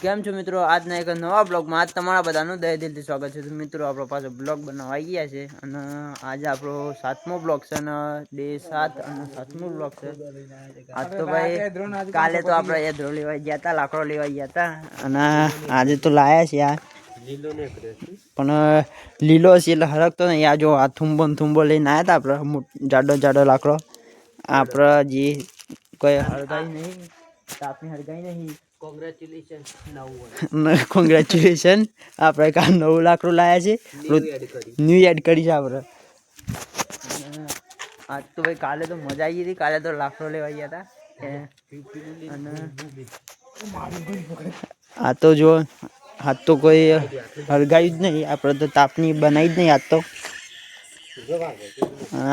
કેમ છો મિત્રો? આજના એક નવા બ્લોગમાં આજ તમારા બધાનું દય દિલથી સ્વાગત છે. મિત્રો આપણો પાછો બ્લોગ બનાવવા આવી ગયા છે અને આજે આપણો 7મો બ્લોગ છે અને ડે 7 અને 7મો બ્લોગ છે. આજ તો ભાઈ કાલે તો આપણે એધરો લેવા ગયા હતા, લાકડો લેવા ગયા હતા અને આજે તો લાયા છે આ પણ લીલો છે એટલે હરકતો નહીં. આ જો આ થુંબો લઈને આવ્યા હતા આપણે જાડો લાકડો. આપણે જે કોઈ હળગાઈ નહીં, તાપની હળગાઈ નહીં. કોંગ્રેચ્યુલેશન આપણે કાલ નવું લાકડું લાયા છે, ન્યૂ એડ કરી છે આપણે. આજ તો ભાઈ કાલે તો મજા આવી હતી. કાલે તો લાકડો લેવા ગયા હતા અને આ તો જો હાથ તો કોઈ હળગાયું જ નહીં, આપણે તો તાપની બનાવી જ નહીં આજ તો.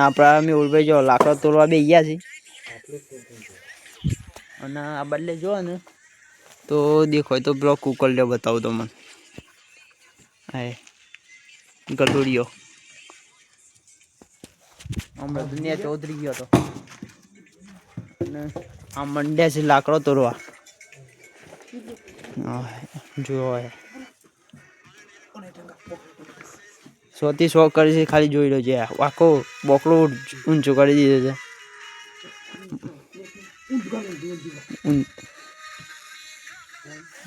આપણા મેહુલભાઈ જો લાકડો તોડવા બે ગયા છે અને આ બદલે જો ને તો દેખો તો બ્લોક કુકર લ્યો બતાવું તો મને. હા ગલુડિયો હમણાં દુનિયા ચૌધરી ગયો હતો અને આ મંડ્યા છે લાકડો તોડવા. જો 100 થી 100 કરી છે, ખાલી જોઈ લો છે. આખો બોકડો ઊંચો કરી દીધો છે.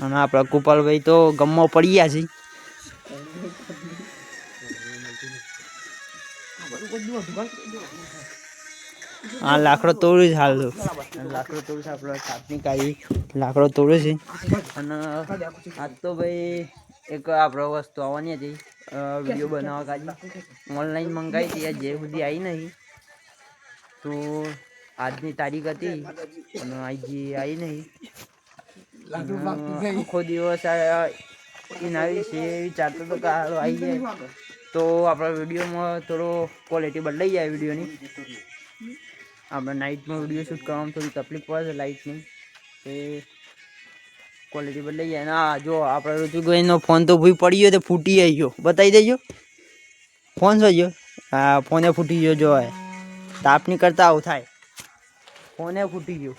અને આપણા ગોપાલભાઈ તો ગમમાં પડી ગયા છે. આ લાકડો તોડ્યું છે હાલ તો. લાકડો તોડ્યું છે આપણે તાપની કાઢી લાકડો તોડ્યો છે અને આજ તો ભાઈ એક આપણે વસ્તુ આવવાની હતી વિડીયો બનાવવા કાઢી ઓનલાઈન મંગાવી હતી, જે સુધી આવી નહીં તો આજની તારીખ હતી અને આવી નહીં. આખો દિવસ એને આવી છે વિચારતો તો કે હાલો આવી જાય તો આપણા વિડીયોમાં થોડો ક્વોલિટી બદલાઈ જાય વિડીયોની. આપણે નાઇટમાં વિડીયો શૂટ કરવામાં થોડી તકલીફ પડે છે લાઇટની, એ ક્વોલિટી બદલાઈ જાય. ના જો આપણે ઋતુભાઈનો ફોન તો ભૂઈ પડી ગયો તો ફૂટી આવી ગયો. બતાવી દેજો ફોન શું ગયો? હા ફોને ફૂટી ગયો. જો તાપની કરતા આવું થાય, ફોને ફૂટી ગયો.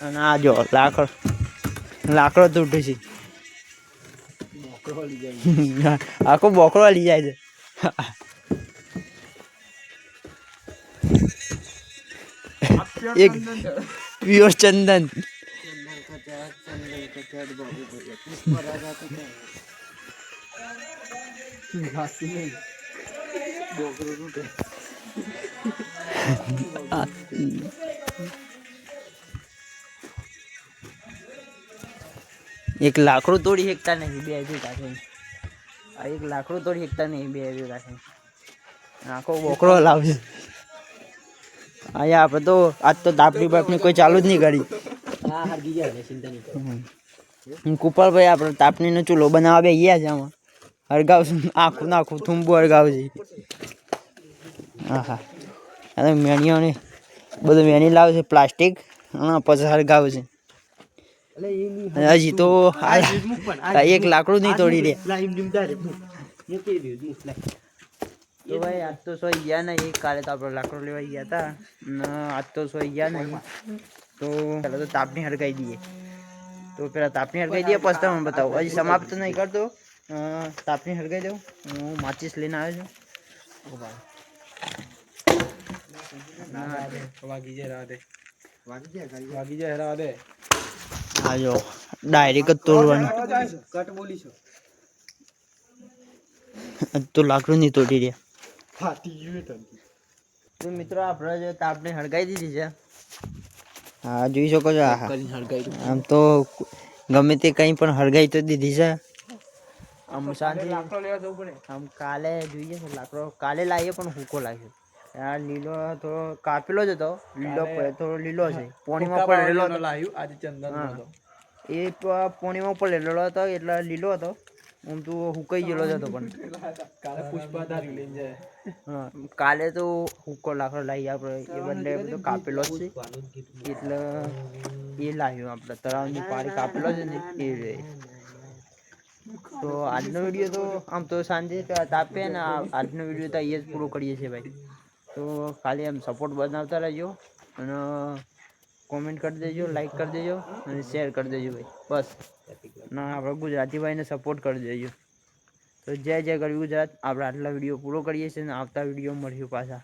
અને આ જો લાકડો તૂટે છે. આખો બોકડો લઈ જાય છે. એક પ્યોર ચંદન. એક લાકડું તોડી શકતા નહીં બે ભેગા થઈને. એક લાકડું તોડી શકતા નહીં બે ભેગા થઈને. આખો બોકડો લાવશે. અહીંયા આપણે તો આજ તો તાપની કોઈ ચાલુ જ નહીં કરી. કુપાલભાઈ આપણે તાપણીનો ચૂલો બનાવવા બે ગયા છે. આમાં હળગાવશે આખું થૂંબું હળગાવશે. હા હા મેણીઓને બધું મેણી લાવશે પ્લાસ્ટિક અને પછી હળગાવશે. હજી તો એક લાકડું નહીં તોડી દે. તો ભાઈ આજ તો સોઈ ગયા નહીં. કાલે તો આપણે લાકડો લેવા ગયા હતા અને આજ તો સોઈ ગયા નહીં. તો પહેલાં તો તાપની હળગાવી દઈએ. તો પહેલાં તાપની હળગાવી દઈએ પછી તમને બતાવું. હજી સમાપ્ત નહીં કરતો, તાપની હળગાવી દઉં. હું માચીસ લઈને આવ્યો છું. હા જો ડાયરેક્ટ જ તોડવાની તો લાકડું નહીં તોડી રહ્યા. તો મિત્રો આપણે જે તાપને હળગાવી દીધી છે. હા જોઈ શકો છો. આમ તો ગમે તે કંઈ પણ હળગાવી તો દીધી છે. આમ શાંતિ આમ કાલે જોઈએ છે લાકડો કાલે લાવીએ પણ હૂકો લાગ્યો. આ લીલો થોડો કાપેલો જ હતો, થોડો લીલો છે. પોણીમાં પડેલો એ પોણીમાં પડેલો હતો એટલે લીલો હતો. આમ તો હુકાઈ ગયેલો જ હતો પણ કાલે તો હુકો લાકડો લાવી આપણે એ બદલે બધો કાપેલો જ છે એટલે એ લાવ્યો આપણે તળાવની પાળી કાપેલો છે ને એ. તો આજનો વિડીયો તો આમ તો સાંજે તાપે ને આજનો વિડીયો તો અહીંયા જ પૂરો કરીએ છીએ ભાઈ. તો ખાલી આમ સપોર્ટ બનાવતા રહેજો અને કોમેન્ટ કરી દેજો, લાઈક કરી દેજો અને શેર કરી દેજો ભાઈ, બસ. ના આપણે ગુજરાતી ભાઈને સપોર્ટ કરી દેજો. તો જય જય ગરવી ગુજરાત. આપણે આટલા વિડીયો પૂરો કરીએ છીએ અને આવતા વિડીયો મળ્યું પાછા.